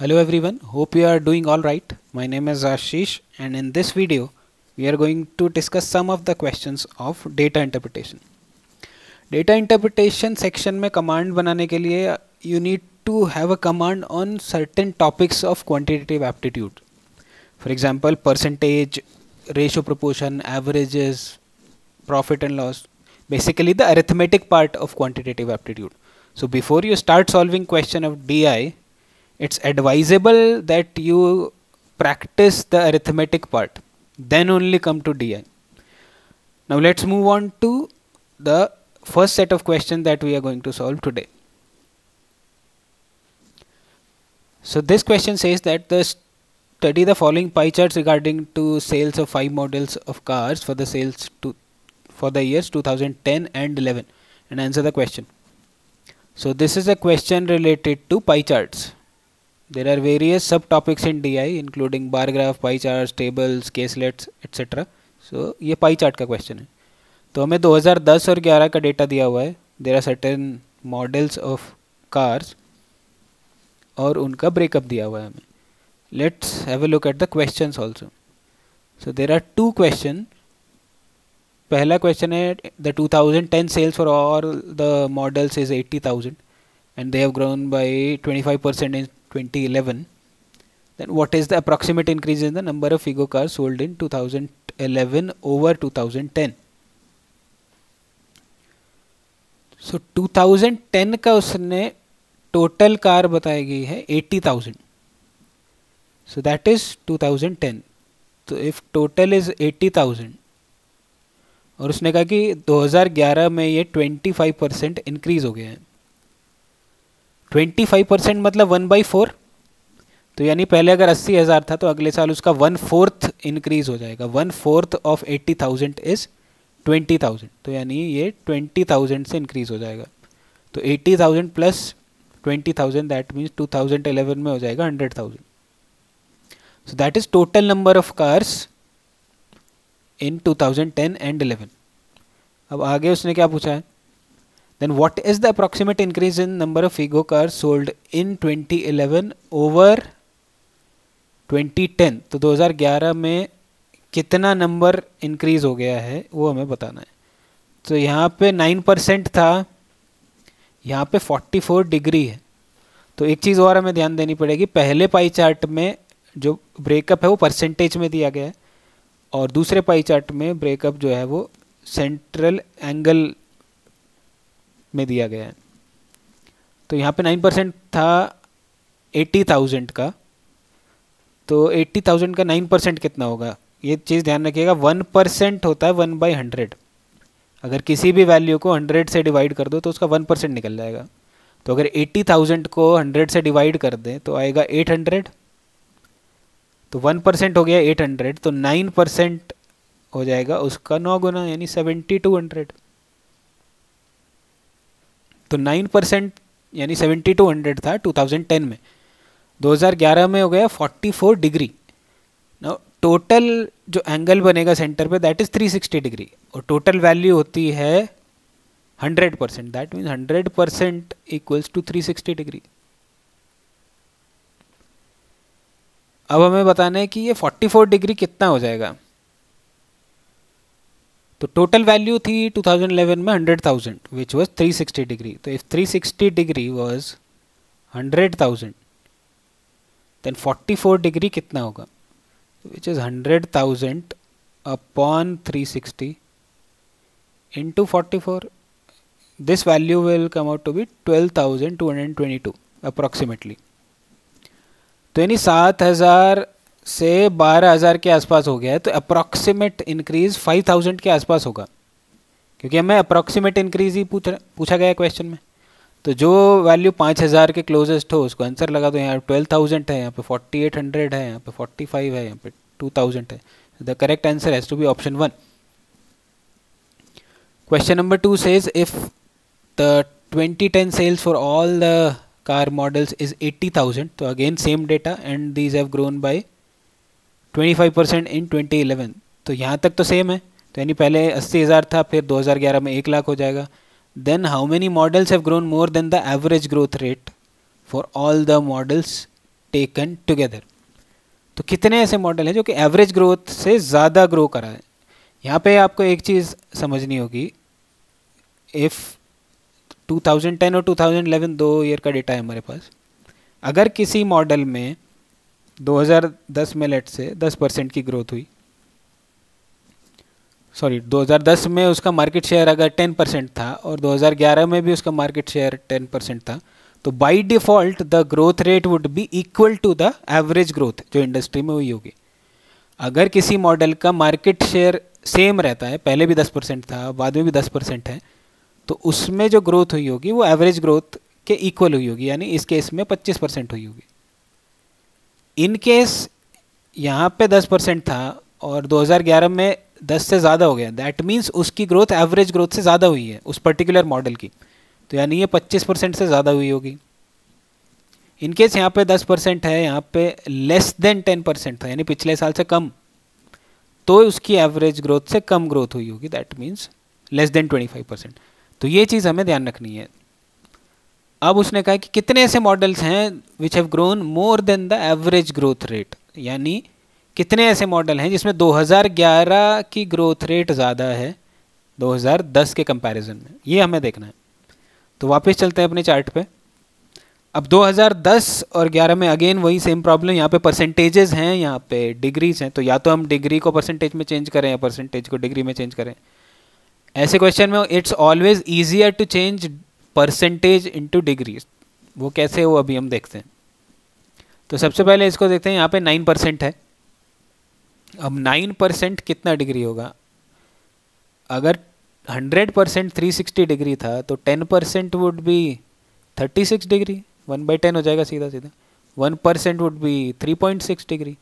Hello everyone, hope you are doing all right. My name is Ashish and in this video we are going to discuss some of the questions of data interpretation. Data interpretation section में command बनाने के लिए you need to have a command on certain topics of quantitative aptitude. For example, percentage, ratio proportion, averages, profit and loss. Basically the arithmetic part of quantitative aptitude. So before you start solving question of DI, it's advisable that you practice the arithmetic part, then only come to DI. Now let's move on to the first set of questions that we are going to solve today. So this question says that study the following pie charts regarding to sales of 5 models of cars for the for the years 2010 and 11 and answer the question. So this is a question related to pie charts. There are various subtopics in DI including bar graph, pie charts, tables, caselets, etc. So ये pie chart का question है. तो हमें 2010 और 11 का data दिया हुआ है. There are certain models of cars और उनका breakup दिया हुआ है हमें. Let's have a look at the questions also. So there are two questions. पहला question है the 2010 sales for all the models is 80,000 and they have grown by 25% in 2011. Then what is the approximate increase in the number of Figo cars sold in 2011 over 2010? So 2010 का उसने total car बताई गई है 80,000. So that is 2010. So if total is 80,000 और उसने कहा कि 2011 में ये 25% इंक्रीज हो गया है. 25% मतलब 1/4. तो यानी पहले अगर 80,000 था तो अगले साल उसका 1/4 इंक्रीज हो जाएगा. 1/4 ऑफ 80,000 इज 20,000. तो यानी ये 20,000 से इंक्रीज हो जाएगा. तो 80,000 प्लस 20,000 दैट मीन्स 2011 में हो जाएगा 100,000. So that is total number of cars in 2010 and 11. अब आगे उसने क्या पूछा है? Then what is the approximate increase in number of Figo cars sold in 2011 over 2010? तो 2011 में कितना नंबर इंक्रीज हो गया है वो हमें बताना है. तो यहाँ पे 9% था, यहाँ पे 44 डिग्री है. तो एक चीज़ और हमें ध्यान देनी पड़ेगी. पहले पाई चार्ट में जो ब्रेकअप है वो परसेंटेज में दिया गया है और दूसरे पाई चार्ट में ब्रेकअप जो है वो सेंट्रल एंगल में दिया गया है. तो यहाँ पे 9% था 80,000 का. तो 80,000 का 9% कितना होगा? ये चीज़ ध्यान रखिएगा. 1% होता है 1/100. अगर किसी भी वैल्यू को 100 से डिवाइड कर दो तो उसका 1% निकल जाएगा. तो अगर 80,000 को 100 से डिवाइड कर दें तो आएगा 800. तो 1% हो गया 800. तो 9% हो जाएगा उसका 9 गुना यानी 7200. तो 9% यानी 7200 था 2010 में. 2011 में हो गया 44 डिग्री. नाउ टोटल जो एंगल बनेगा सेंटर पे दैट इज 360 डिग्री और टोटल वैल्यू होती है 100%. That means 100% equals to 360 degree. अब हमें बताना है कि ये 44 डिग्री कितना हो जाएगा. तो टोटल वैल्यू थी 2011 में 100,000 विच वॉज 360 डिग्री. तो if 360 degree was 100,000 then 44 degree कितना होगा? Which is 100,000 upon 360 into 44. This value will come out to be 12,222 approximately. तो यानी 7,000 से 12,000 के आसपास हो गया है. तो अप्रॉक्सीमेट इंक्रीज 5,000 के आसपास होगा क्योंकि हमें अप्रॉक्सीमेट इंक्रीज ही पूछा गया क्वेश्चन में. तो जो वैल्यू 5,000 के क्लोजेस्ट हो उसको आंसर लगा दो. यहाँ 12,000 है, यहाँ पे 4,800 है, यहाँ पे 45 है, यहाँ पे 2,000 है. The correct answer has to be option 1. Question number 2 says if the 2010 sales for all the car models is 80,000. तो again same data and these have grown by 25% in 2011. तो यहाँ तक तो सेम है. तो यानी पहले 80,000 था, फिर 2011 में 1 लाख हो जाएगा. Then how many models have grown more than the average growth rate for all the models taken together. तो कितने ऐसे मॉडल हैं जो कि एवरेज ग्रोथ से ज़्यादा ग्रो करा है। यहाँ पे आपको एक चीज़ समझनी होगी, इफ़ 2010 और 2011 2 ईयर का डेटा है हमारे पास, अगर किसी मॉडल में 2010 में लेट से 10% की ग्रोथ हुई, सॉरी 2010 में उसका मार्केट शेयर अगर 10% था और 2011 में भी उसका मार्केट शेयर 10% था, तो by default the growth rate would be equal to the average growth जो इंडस्ट्री में हुई होगी। अगर किसी मॉडल का मार्केट शेयर सेम रहता है, पहले भी 10% था बाद में भी 10% है, तो उसमें जो ग्रोथ हुई होगी वो एवरेज ग्रोथ के इक्वल हुई होगी, यानी इस केस में 25% हुई होगी। इन केस यहाँ पे 10% था और 2011 में 10 से ज़्यादा हो गया, दैट मीन्स उसकी ग्रोथ एवरेज ग्रोथ से ज़्यादा हुई है उस पर्टिकुलर मॉडल की, तो यानी ये 25% से ज़्यादा हुई होगी। इन केस यहाँ पे 10% है, यहाँ पे लेस देन 10% था, यानी पिछले साल से कम, तो उसकी एवरेज ग्रोथ से कम ग्रोथ हुई होगी, दैट मीन्स लेस देन 25%। तो ये चीज़ हमें ध्यान रखनी है। अब उसने कहा कि कितने ऐसे मॉडल्स हैं which have grown more than the average growth rate, यानी कितने ऐसे मॉडल हैं जिसमें 2011 की ग्रोथ रेट ज़्यादा है 2010 के कंपैरिजन में, ये हमें देखना है। तो वापस चलते हैं अपने चार्ट पे। अब 2010 और 11 में अगेन वही सेम प्रॉब्लम, यहाँ पे परसेंटेजेस हैं, यहाँ पे डिग्रीज हैं, तो या तो हम डिग्री को परसेंटेज में चेंज करें या परसेंटेज को डिग्री में चेंज करें। ऐसे क्वेश्चन में it's always easier to change percentage into degrees. वो कैसे, वो अभी हम देखते हैं। तो सबसे पहले इसको देखते हैं, यहाँ पे 9% है। अब 9% कितना डिग्री होगा? अगर 100% 360 डिग्री था तो 10% वुड बी 36 डिग्री, 1/10 हो जाएगा सीधा सीधा। 1% वुड बी 3.6 डिग्री।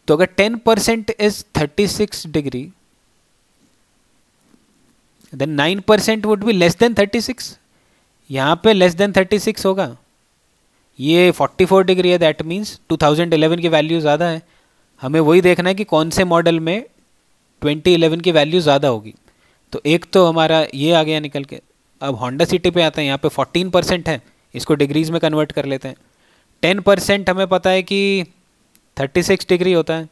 तो अगर 10% is 36 degree, then 9% would be less than 36। यहाँ पे लेस देन 36 होगा, ये 44 डिग्री है, दैट मीन्स 2011 की वैल्यू ज़्यादा है। हमें वही देखना है कि कौन से मॉडल में 2011 की वैल्यू ज़्यादा होगी। तो एक तो हमारा ये आ गया निकल के। अब होंडा सिटी पे आते हैं, यहाँ पे 14% है, इसको डिग्रीज में कन्वर्ट कर लेते हैं। 10% हमें पता है कि 36 डिग्री होता है,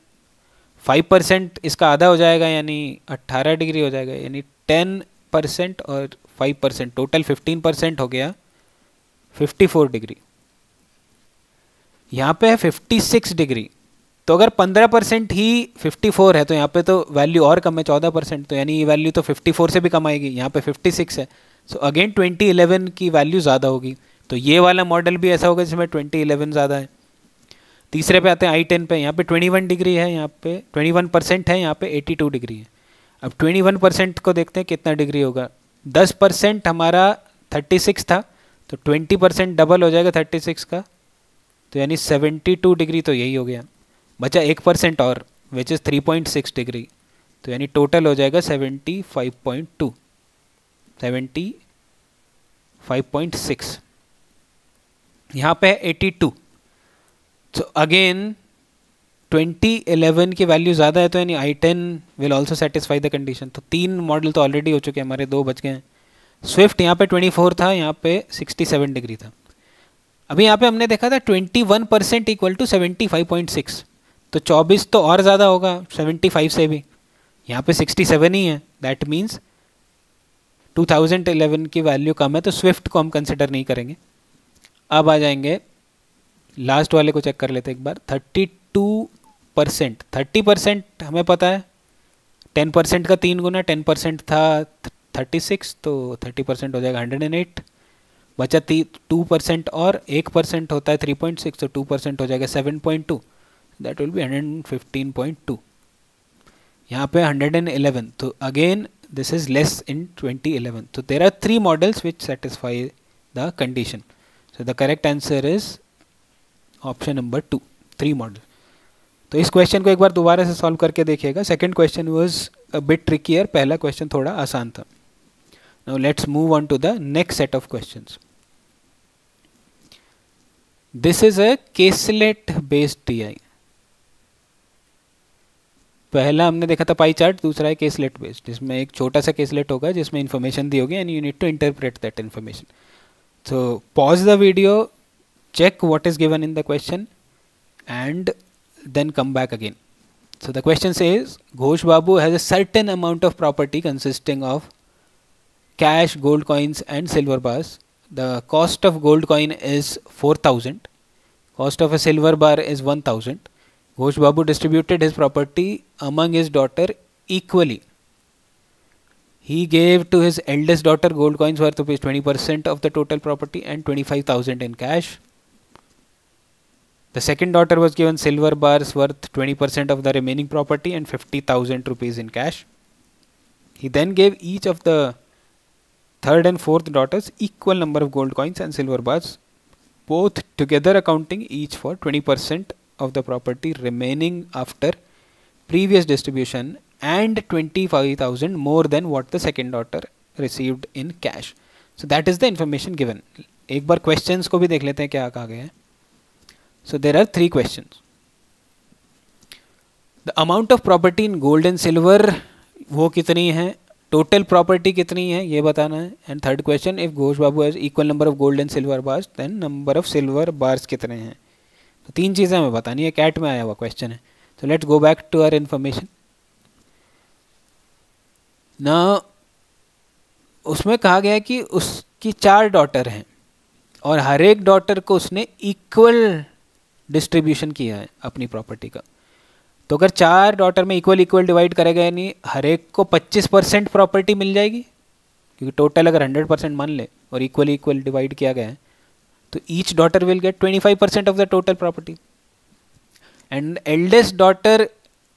5% इसका आधा हो जाएगा यानी 18 डिग्री हो जाएगा, यानी 10% और 5% टोटल 15% हो गया 54 डिग्री। यहाँ पे है 56 डिग्री, तो अगर 15% ही 54 है तो यहाँ पे तो वैल्यू और कम है 14%, तो यानी ये वैल्यू तो 54 से भी कम आएगी। यहाँ पे 56 है, सो अगेन 2011 की वैल्यू ज़्यादा होगी। तो ये वाला मॉडल भी ऐसा होगा जिसमें 2011 ज़्यादा है। तीसरे पे आते हैं i10 पे, यहाँ पे 21 डिग्री है, यहाँ पे 21% है, यहाँ पे 82 डिग्री है। अब 21% को देखते हैं कितना डिग्री होगा। 10% हमारा 36 था, तो 20% डबल हो जाएगा 36 का, तो यानी 72 डिग्री, तो यही हो गया। बचा 1% और, विच इज़ 3.6 डिग्री, तो यानी टोटल हो जाएगा 75.2, 75.6। यहाँ पे है 82। तो अगेन 2011 की वैल्यू ज़्यादा है, तो यानी i10 will also satisfy the condition. तो 3 मॉडल तो ऑलरेडी हो चुके हैं हमारे, 2 बच गए हैं। स्विफ्ट यहाँ पे 24 था, यहाँ पे 67 डिग्री था। अभी यहाँ पे हमने देखा था 21% इक्वल टू 75.6, तो 24 तो और ज़्यादा होगा 75 से भी। यहाँ पे 67 ही है, दैट मीन्स 2011 की वैल्यू कम है, तो स्विफ्ट को हम कंसिडर नहीं करेंगे। अब आ जाएंगे लास्ट वाले को चेक कर लेते हैं एक बार। 32%, 30% हमें पता है 10% का 3 गुना, 10% था 36, तो 30% हो जाएगा 108। बचा 2% और 1% होता है 3.6, तो 2% हो जाएगा 7.2, दैट विल बी 115.2। यहाँ पे 111, तो again this is less in 2011। तो there are 3 models which satisfy the condition, so the correct answer is option number 2, 3 model. तो इस क्वेश्चन को एक बार दोबारा से सॉल्व करके देखिएगा। Second question was a bit trickier, पहला क्वेश्चन थोड़ा आसान था। Now let's move on to the next set of questions. This is a caselet based DI. पहला हमने देखा था पाई चार्ट, दूसरा है केसलेट बेस्ड, जिसमें एक छोटा सा केसलेट होगा जिसमें इन्फॉर्मेशन दी होगी and you need to interpret that information. So pause the video, check what is given in the question and then come back again. So the question says Ghosh Babu has a certain amount of property consisting of cash, gold coins and silver bars. The cost of gold coin is 4,000. Cost of a silver bar is 1,000. Ghosh Babu distributed his property among his daughter equally. He gave to his eldest daughter gold coins worth rupees 20% of the total property and 25,000 in cash. The second daughter was given silver bars worth 20% of the remaining property and 50,000 rupees in cash. He then gave each of the third and fourth daughters equal number of gold coins and silver bars, both together accounting each for 20% of the property remaining after previous distribution and 25,000 more than what the second daughter received in cash. So that is the information given. एक बार questions को भी देख लेते हैं क्या कहा गया है. So there are 3 questions. The amount of property in gold and silver वो कितनी है, total property कितनी है ये बताना है. And third question, if Ghosh Babu has equal number of gold and silver bars, then number of silver bars कितने हैं. तो 3 चीज़ें हमें बतानी है. कैट में आया हुआ क्वेश्चन है. So let's go back to our information. Now उसमें कहा गया है कि उसकी 4 डॉटर हैं और हर एक डॉटर को उसने इक्वल डिस्ट्रीब्यूशन किया है अपनी प्रॉपर्टी का. तो अगर 4 डॉटर में इक्वल डिवाइड करेगा यानी हर एक को 25% प्रॉपर्टी मिल जाएगी, क्योंकि टोटल अगर 100% मान ले और इक्वल डिवाइड किया गया है तो each daughter will get 25% of the total property. And eldest daughter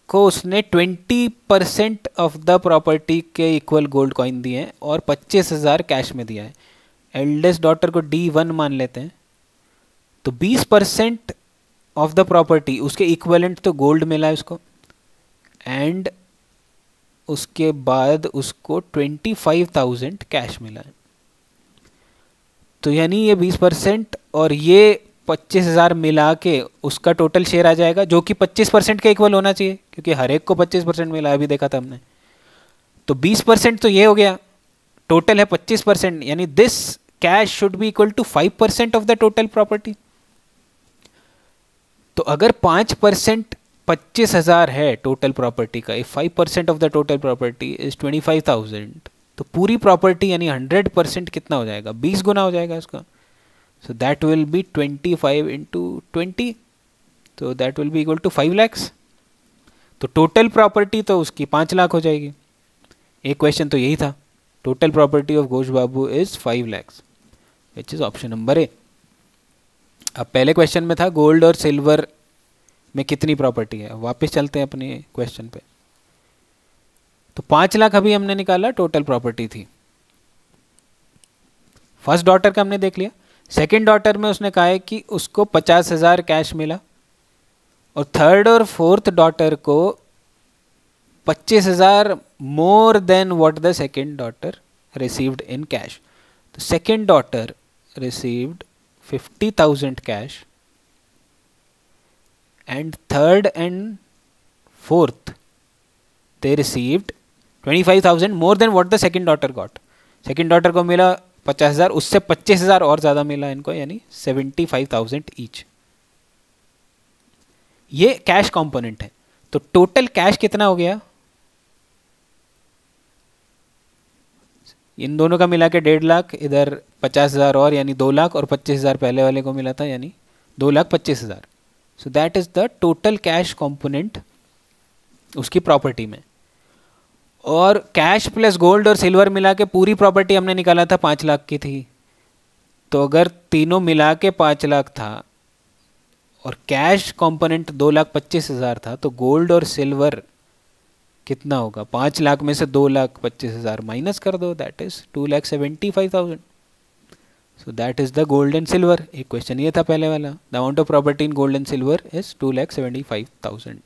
को उसने 20% ऑफ द प्रॉपर्टी के इक्वल गोल्ड कॉइन दिए हैं और 25,000 कैश में दिया है. एल्डेस्ट डॉटर को D1 मान लेते हैं. तो 20% ऑफ द प्रॉपर्टी उसके इक्वलेंट तो गोल्ड मिला है उसको, एंड उसके बाद उसको 25,000 कैश मिला है. तो यानी ये 20% और ये 25,000 मिला के उसका टोटल शेयर आ जाएगा, जो कि 25% के इक्वल होना चाहिए क्योंकि हर एक को 25% मिला है, अभी देखा था हमने. तो 20% तो ये हो गया, टोटल है 25%, यानी this cash should be equal to 5% of the total property. तो अगर 5% 25,000 है टोटल प्रॉपर्टी का, if 5% of the total property is 25,000, तो पूरी प्रॉपर्टी यानी 100% कितना हो जाएगा, 20 गुना हो जाएगा इसका. So that will be 25 into 20, so that will be equal to 5 lakhs. तो टोटल प्रॉपर्टी तो उसकी 5 लाख हो जाएगी. एक क्वेश्चन तो यही था. Total property of Ghosh Babu is 5 lakhs, which is option number A. अब पहले क्वेश्चन में था गोल्ड और सिल्वर में कितनी प्रॉपर्टी है. वापस चलते हैं अपने क्वेश्चन पे. तो 5 लाख अभी हमने निकाला टोटल प्रॉपर्टी थी. फर्स्ट डॉटर का हमने देख लिया. सेकेंड डॉटर में उसने कहा है कि उसको 50,000 कैश मिला और थर्ड और फोर्थ डॉटर को 25,000 more than what the second daughter received in cash. तो second daughter received 50,000 cash and third and fourth they received 25,000 more than what the second daughter got. second daughter को मिला 50,000, उससे 25,000 और ज़्यादा मिला इनको, यानी 75,000 ईच. ये कैश कंपोनेंट है. तो टोटल कैश कितना हो गया, इन दोनों का मिला के 1.5 लाख, इधर 50,000 और यानी 2 लाख, और 25,000 पहले वाले को मिला था यानी 2,25,000. So that is the total cash component उसकी प्रॉपर्टी में. और कैश प्लस गोल्ड और सिल्वर मिला के पूरी प्रॉपर्टी हमने निकाला था 5 लाख की थी. तो अगर तीनों मिला के 5 लाख था और कैश कंपोनेंट 2,25,000 था, तो गोल्ड और सिल्वर कितना होगा, 5 लाख में से 2,25,000 माइनस कर दो, that is 2,75,000. So that is the gold and silver. एक क्वेश्चन ये था पहले वाला. The amount of property in gold and silver is 2,75,000.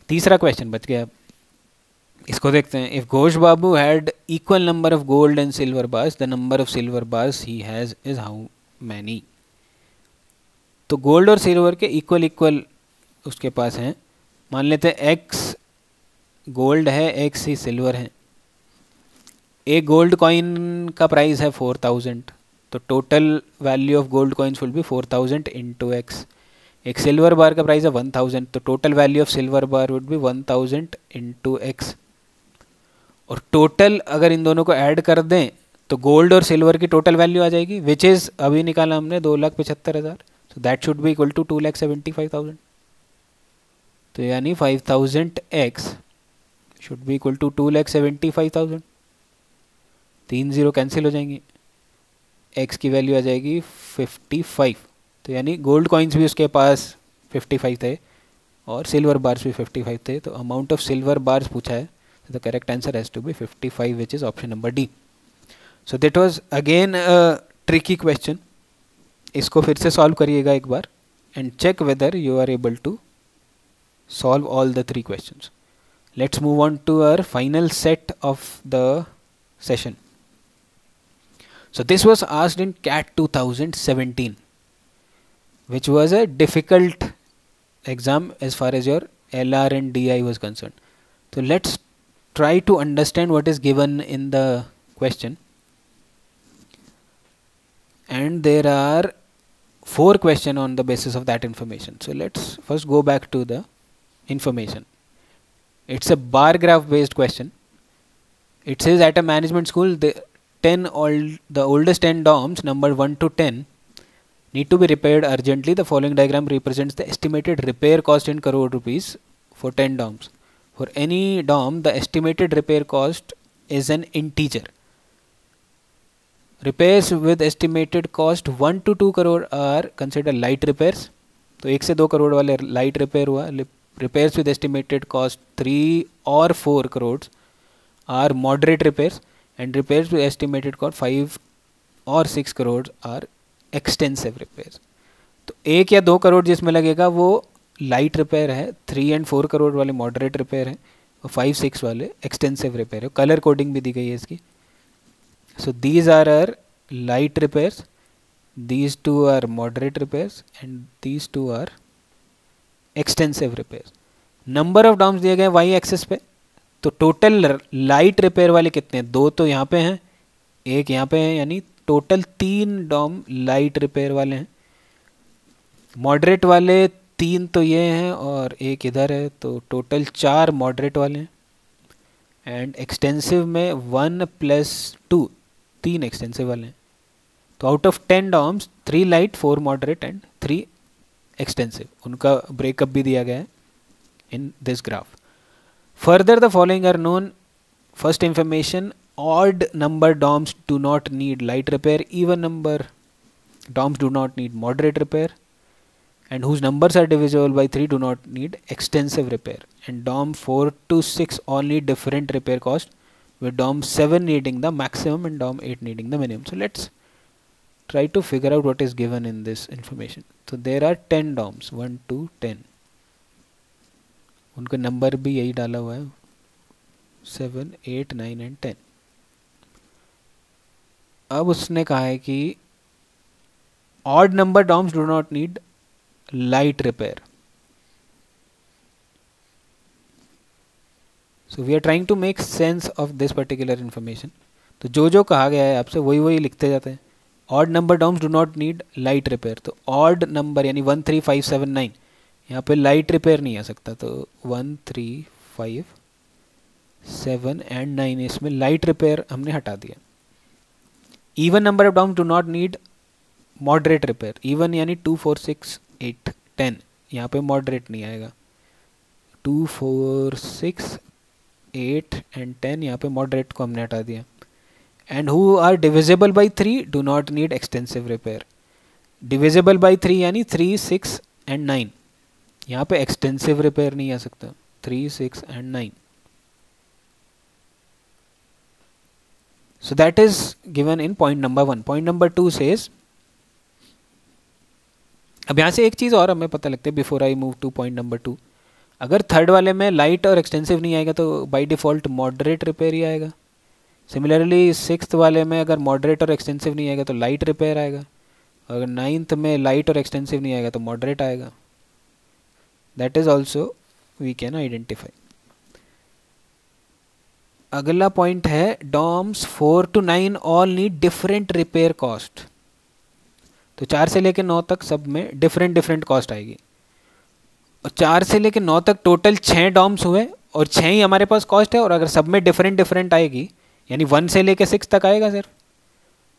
तीसरा क्वेश्चन बच गया. इसको देखते हैं. If Ghosh Babu had equal number of gold and silver bars, the number of silver bars he has is how many. तो गोल्ड और silver के equal उसके पास हैं. मान लेते हैं x गोल्ड है, x ही सिल्वर है. एक गोल्ड कॉइन का प्राइस है 4,000 तो total value of gold coins will be 4000 into x. एक सिल्वर बार का प्राइस है 1000, तो total value of silver bar would be 1000 into x. और टोटल अगर इन दोनों को ऐड कर दें तो गोल्ड और सिल्वर की टोटल वैल्यू आ जाएगी, विच इज़ अभी निकाला हमने 2,75,000. So that should be equal to 2,75,000. तो यानी 5000 X should be equal to 2,75,000. 3 0 cancel हो जाएंगी, एक्स की वैल्यू आ जाएगी 55. तो यानी गोल्ड कॉइन्स भी उसके पास 55 थे और सिल्वर बार्स भी 55 थे. तो अमाउंट ऑफ सिल्वर बार्स पूछा है, the correct answer has to be 55, which is option number D. So that was again tricky question. इसको फिर से सॉल्व करिएगा एक बार and check whether you are able to solve all the 3 questions. Let's move on to our final set of the session. So this was asked in CAT 2017, which was a difficult exam as far as your LR and DI was concerned. So let's try to understand what is given in the question. And there are 4 questions on the basis of that information. So let's first go back to the information. It's a bar graph based question. It says at a management school the oldest 10 dorms numbered 1 to 10 need to be repaired urgently. The following diagram represents the estimated repair cost in crore rupees for 10 dorms. For any dorm the estimated repair cost is an integer. Repairs with estimated cost 1 to 2 crore are considered light repairs. तो 1 से 2 करोड़ वाले light repair हुआ. Repairs with estimated cost 3 or 4 crores are moderate repairs, and repairs with estimated cost 5 or 6 crores are extensive repairs. तो 1 या 2 करोड़ जिसमें लगेगा वो light repair है, 3 and 4 करोड़ वाले मॉडरेट रिपेयर है और 5-6 वाले एक्सटेंसिव रिपेयर है. कलर कोडिंग भी दी गई है इसकी. So these are are light repairs, these 2 are moderate repairs and these 2 are extensive repair. Number of dorms दिए गए वाई एक्सेस पे. तो टोटल लाइट रिपेयर वाले कितने हैं? 2 तो यहाँ पे हैं, 1 यहाँ पे है, यानी टोटल 3 डॉम लाइट रिपेयर वाले हैं. मॉडरेट वाले 3 तो ये हैं और 1 इधर है, तो टोटल 4 मॉडरेट वाले हैं. एंड एक्सटेंसिव में 1 + 2 3 एक्सटेंसिव वाले हैं. तो out of 10 dorms 3 light, 4 moderate and 3 extensive. उनका ब्रेकअप भी दिया गया है in this graph. Further the following are known. First information, odd number dorms do not need light repair, even number dorms do not need moderate repair, and whose numbers are divisible by 3 do not need extensive repair, and dorm 4 to 6 all need different repair cost, with DOM 7 needing the maximum and DOM 8 needing the minimum. So let's try to figure out what is given in this information. So there are 10 DOMs 1 to 10. उनका number भी यही डाला हुआ है 7, 8, 9 and 10. अब उसने कहा है कि odd number DOMs do not need light repair. So we are trying to make sense of this particular information. तो जो जो कहा गया है आपसे वही वही लिखते जाते हैं. Odd number DOMs do not need light repair. तो odd number यानी 1, 3, 5, 7, 9 यहाँ पे light repair नहीं आ सकता. तो 1, 3, 5, 7 and 9 इसमें light repair हमने हटा दिया. Even number of DOMs do not need moderate repair. Even यानी 2, 4, 6, 8, 10 यहाँ पे moderate नहीं आएगा. 2, 4, 6, 8 and 10 यहाँ पे moderate को हमने हटा दिया. And who are divisible by 3 do not need extensive repair. Divisible by 3 यानी 3, 6 and 9 यहाँ पे extensive repair नहीं आ सकता. 3, 6 and 9. So that is given in point number 1. Point number 2 says, अब यहाँ से एक चीज़ और हमें पता लगता है before I move to point number 2. अगर थर्ड वाले में लाइट और एक्सटेंसिव नहीं आएगा तो बाय डिफ़ॉल्ट मॉडरेट रिपेयर ही आएगा. सिमिलरली सिक्स्थ वाले में अगर मॉडरेट और एक्सटेंसिव नहीं आएगा तो लाइट रिपेयर आएगा. अगर नाइन्थ में लाइट और एक्सटेंसिव नहीं आएगा तो मॉडरेट आएगा. That is also we can identify. अगला पॉइंट है dorms 4 to 9 all need different repair cost. तो 4 से लेकर 9 तक सब में डिफरेंट डिफरेंट कॉस्ट आएगी। और 4 से लेकर 9 तक टोटल 6 डॉम्स हुए और 6 ही हमारे पास कॉस्ट है, और अगर सब में डिफरेंट डिफरेंट आएगी यानी 1 से लेकर 6 तक आएगा सर।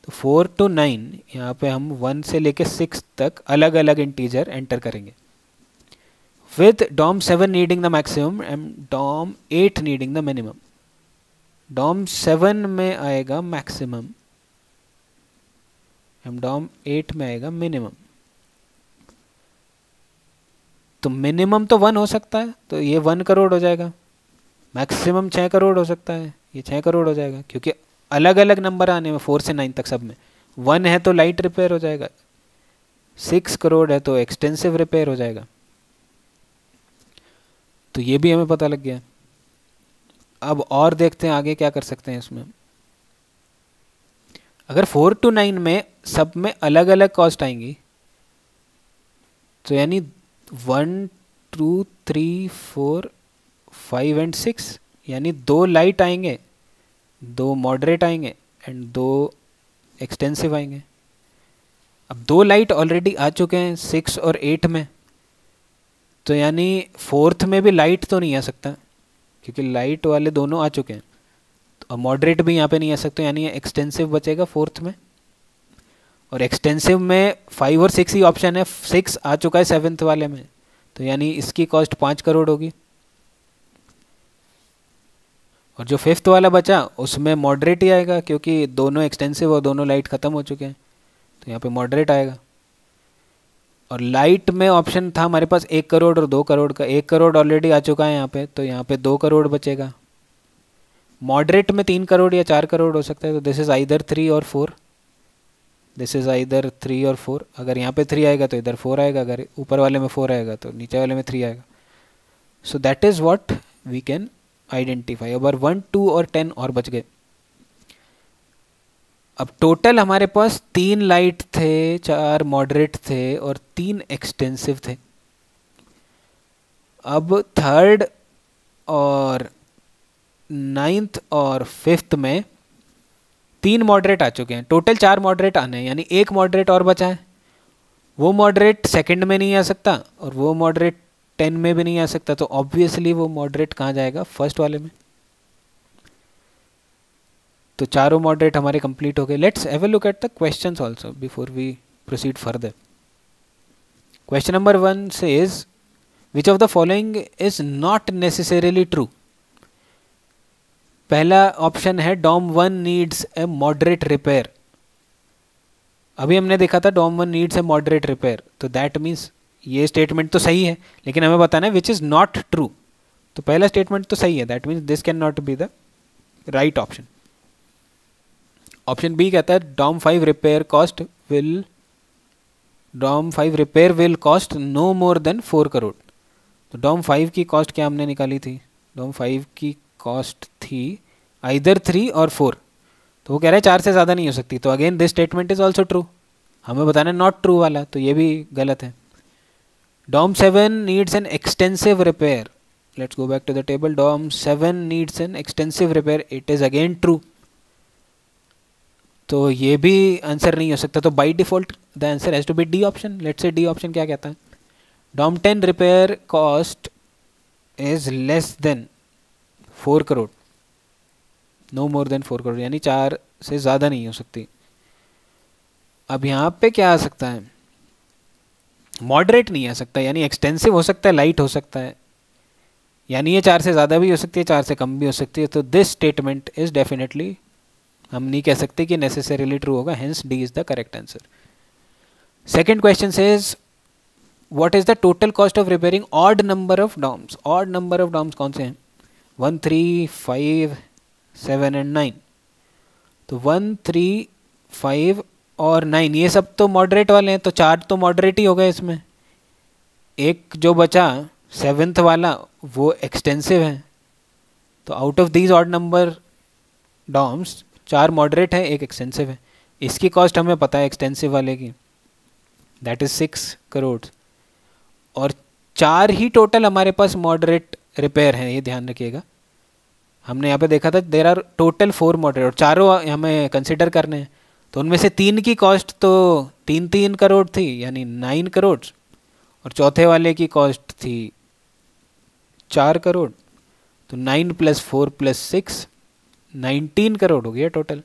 तो 4 to 9 यहाँ पे हम 1 से लेकर 6 तक अलग अलग इंटीजर एंटर करेंगे, with DOM 7 needing the maximum and DOM 8 needing the minimum। DOM 7 में आएगा मैक्सिमम एंड DOM 8 में आएगा मिनिमम। तो मिनिमम तो 1 हो सकता है, तो ये 1 करोड़ हो जाएगा। मैक्सिमम 6 करोड़ हो सकता है, ये 6 करोड़ हो जाएगा, क्योंकि अलग अलग नंबर आने में 4 से 9 तक सब में। 1 है तो लाइट रिपेयर हो जाएगा, 6 करोड़ है तो एक्सटेंसिव रिपेयर हो जाएगा। तो ये भी हमें पता लग गया। अब और देखते हैं आगे क्या कर सकते हैं इसमें। अगर 4 to 9 में सब में अलग अलग कॉस्ट आएंगी, तो यानी 1 2 3 4 5 एंड 6, यानी 2 लाइट आएंगे, 2 मॉडरेट आएंगे एंड 2 एक्सटेंसिव आएंगे। अब 2 लाइट ऑलरेडी आ चुके हैं 6 और 8 में, तो यानी 4th में भी लाइट तो नहीं आ सकता, क्योंकि लाइट वाले दोनों आ चुके हैं। तो मॉडरेट भी यहाँ पे नहीं आ सकते, यानी एक्सटेंसिव बचेगा 4th में। और एक्सटेंसिव में 5 और 6 ही ऑप्शन है, 6 आ चुका है 7th वाले में, तो यानी इसकी कॉस्ट 5 करोड़ होगी। और जो 5th वाला बचा उसमें मॉडरेट ही आएगा, क्योंकि दोनों एक्सटेंसिव और दोनों लाइट ख़त्म हो चुके हैं, तो यहाँ पे मॉडरेट आएगा। और लाइट में ऑप्शन था हमारे पास 1 करोड़ और 2 करोड़ का। 1 करोड़ ऑलरेडी आ चुका है यहाँ पे, तो यहाँ पे 2 करोड़ बचेगा। मॉडरेट में 3 करोड़ या 4 करोड़ हो सकता है, तो दिस इज़ आइदर 3 और 4। दिस इज़ आइदर 3 और 4। अगर यहाँ पे 3 आएगा तो इधर 4 आएगा, अगर ऊपर वाले में 4 आएगा तो नीचे वाले में 3 आएगा। So that is what we can identify. अगर 1 2 और 10 और बच गए। अब टोटल हमारे पास 3 लाइट थे, 4 मॉडरेट थे और 3 एक्सटेंसिव थे। अब 3rd और 9th और 5th में 3 मॉडरेट आ चुके हैं, टोटल 4 मॉडरेट आने हैं, यानी 1 मॉडरेट और बचा है। वो मॉडरेट 2nd में नहीं आ सकता और वो मॉडरेट 10 में भी नहीं आ सकता, तो ऑब्वियसली वो मॉडरेट कहाँ जाएगा, 1st वाले में। तो चारों मॉडरेट हमारे कंप्लीट हो गए। Let's have a look at the questions also before we proceed further. Question number 1 says which of the following is not necessarily true. पहला ऑप्शन है DOM 1 needs a moderate repair. अभी हमने देखा था DOM 1 needs a moderate repair, तो that means ये statement तो सही है, लेकिन हमें बताना है विच इज नॉट ट्रू। तो पहला स्टेटमेंट तो सही है, that means this can not be the right option. Option B कहता है DOM 5 repair will cost no more than 4 crore. तो DOM 5 की कॉस्ट क्या हमने निकाली थी, DOM 5 की कॉस्ट थी आइदर 3 और 4, तो वो कह रहा है 4 से ज़्यादा नहीं हो सकती। तो again this statement is also true, हमें बताना है नॉट ट्रू वाला, तो ये भी गलत है। DOM 7 needs an extensive repair. Let's go back to the table. DOM 7 needs an extensive repair, it is again true, तो ये भी आंसर नहीं हो सकता। तो by default the answer has to be D option. Let's say D option क्या कहता है, DOM 10 repair cost is less than 4 crore, no more than 4 crore, यानी 4 से ज़्यादा नहीं हो सकती। अब यहाँ पे क्या आ सकता है, मॉडरेट नहीं आ सकता, यानी एक्सटेंसिव हो सकता है, लाइट हो सकता है, यानी ये 4 से ज़्यादा भी हो सकती है, 4 से कम भी हो सकती है। तो दिस स्टेटमेंट इज डेफिनेटली, हम नहीं कह सकते कि नेसेसरीली ट्रू होगा, hence D is the correct answer. Second question says what is the total cost of repairing odd number of DOMs. Odd number of DOMs कौन से हैं, 1 3 5 7 एंड 9। तो 1 3 5 और 9 ये सब तो मॉडरेट वाले हैं, तो 4 तो मॉडरेट ही हो गए इसमें। एक जो बचा 7th वाला वो एक्सटेंसिव है, तो out of these odd number DOMs 4 moderate है, 1 एक्सटेंसिव है। इसकी कॉस्ट हमें पता है एक्सटेंसिव वाले की, दैट इज 6 करोड़। और 4 ही टोटल हमारे पास मॉडरेट रिपेयर हैं, ये ध्यान रखिएगा। हमने यहाँ पे देखा था देर आर टोटल 4 मॉडरेट और चारों हमें कंसिडर करने हैं, तो उनमें से 3 की कॉस्ट तो 3 करोड़ थी, यानी 9 करोड़, और चौथे वाले की कॉस्ट थी 4 करोड़। तो 9 + 4 + 6 19 करोड़ हो गया टोटल।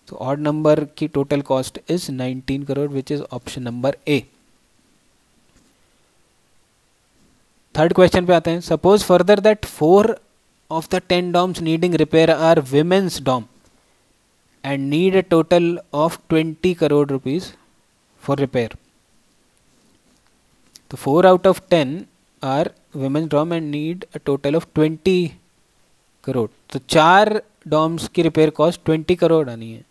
तो ऑड नंबर की total cost is 19 crore, which is option number A. Third question पे आते हैं। Suppose further that 4 of the 10 DOMs needing repair are women's DOM and need a total of 20 crore rupees for repair. So 4 out of 10 are women's DOM and need a total of 20 crore. तो 4 DOMs की repair cost 20 crore आनी है।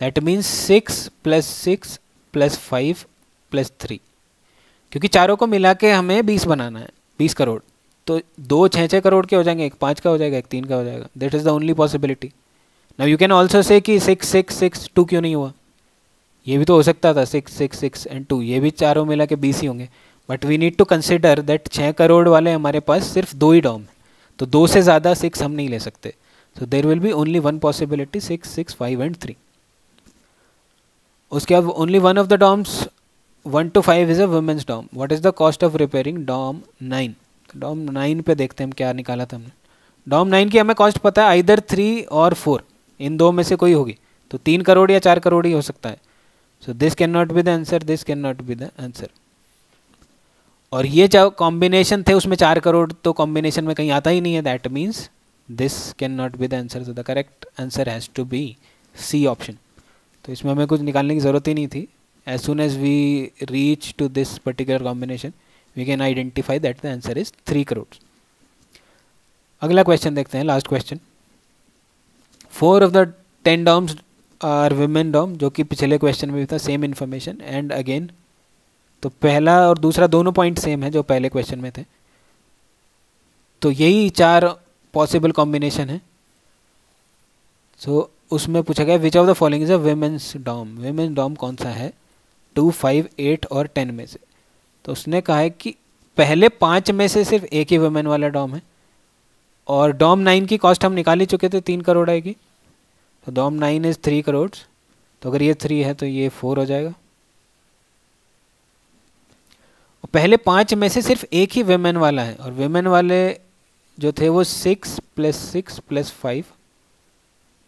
That means 6 + 6 + 5 + 3, क्योंकि चारों को मिला के हमें 20 बनाना है, 20 करोड़। तो 2 6 करोड़ के हो जाएंगे, एक 5 का हो जाएगा, एक 3 का हो जाएगा। That is the only possibility. Now you can also say कि 6 6 6 2 क्यों नहीं हुआ, ये भी तो हो सकता था। 6 6 6 एंड 2, ये भी चारों मिला के 20 ही होंगे। But we need to consider that 6 crore वाले हमारे पास सिर्फ 2 ही डॉम है, तो 2 से ज़्यादा 6 हम नहीं ले सकते। So there will be only one possibility, 6 6 5 and 3। उसके बाद only one of the dorms 1 to 5 is a women's dorm. What is the cost of repairing dorm 9? Dorm 9 पे देखते हैं हम क्या निकाला था हमने। डॉम 9 की हमें कॉस्ट पता है, आइदर 3 और 4, इन दो में से कोई होगी। तो 3 करोड़ या 4 करोड़ ही हो सकता है। So this can not be the answer, this can not be the answer. और ये जो कॉम्बिनेशन थे उसमें 4 करोड़ तो कॉम्बिनेशन में कहीं आता ही नहीं है। That means this can not be the answer. So the correct answer has to be C option. तो इसमें हमें कुछ निकालने की ज़रूरत ही नहीं थी। As soon as we reach to this particular combination, we can identify that the answer is 3 crores. अगला क्वेश्चन देखते हैं, last question. 4 of the 10 DOMs are women DOM, जो कि पिछले क्वेश्चन में भी था, सेम इन्फॉर्मेशन। एंड अगेन तो पहला और दूसरा दोनों पॉइंट सेम है जो पहले क्वेश्चन में थे। तो यही 4 पॉसिबल कॉम्बिनेशन है। सो उसमें पूछा गया which of the following is a women's DOM. Women's DOM कौन सा है 2 5 8 और 10 में से? तो उसने कहा है कि पहले 5 में से सिर्फ एक ही वुमेन वाला डॉम है, और डॉम 9 की कॉस्ट हम निकाल ही चुके थे, 3 करोड़ आएगी। तो डॉम 9 इज 3 करोड़। तो अगर ये 3 है तो ये 4 हो जाएगा। और पहले 5 में से सिर्फ एक ही वुमेन वाला है, और वुमेन वाले जो थे वो 6 + 6 + 5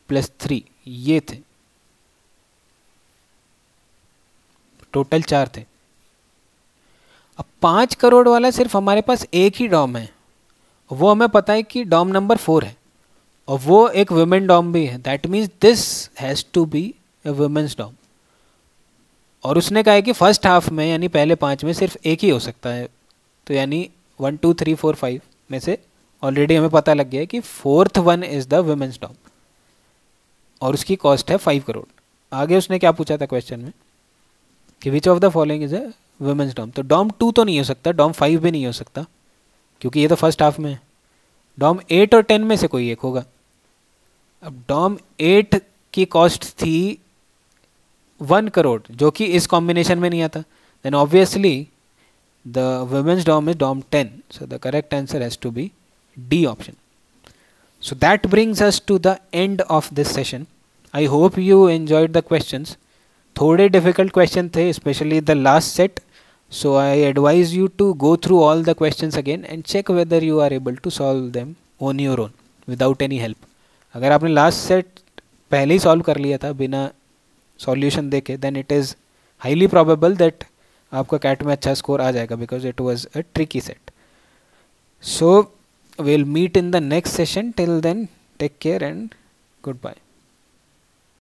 + 3 ये थे, टोटल 4 थे। अब 5 करोड़ वाला सिर्फ हमारे पास एक ही डॉम है, वो हमें पता है कि डॉम नंबर 4 है, और वो एक वुमेन डॉम भी है। That means this has to be a women's DOM. और उसने कहा है कि फर्स्ट हाफ में यानी पहले 5 में सिर्फ एक ही हो सकता है। तो यानी 1 2 3 4 5 में से ऑलरेडी हमें पता लग गया है कि 4th one is the women's DOM, और उसकी कॉस्ट है 5 करोड़। आगे उसने क्या पूछा था क्वेश्चन में कि which of the following is a women's DOM. तो डॉम 2 तो नहीं हो सकता, डॉम 5 भी नहीं हो सकता, क्योंकि ये तो फर्स्ट हाफ में है। डॉम 8 और 10 में से कोई एक होगा। अब डॉम 8 की कॉस्ट थी 1 करोड़, जो कि इस कॉम्बिनेशन में नहीं आता। Then obviously the women's DOM is DOM 10। So the correct answer has to be D option. So that brings us to the end of this session. I hope you enjoyed the questions. थोड़े difficult question थे, especially the last set. So I advise you to go through all the questions again and check whether you are able to solve them on your own without any help. अगर आपने last set पहले ही solve कर लिया था बिना solution देखे, then it is highly probable that आपका CAT में अच्छा score आ जाएगा, because it was a tricky set. So we'll meet in the next session. Till then, take care and goodbye.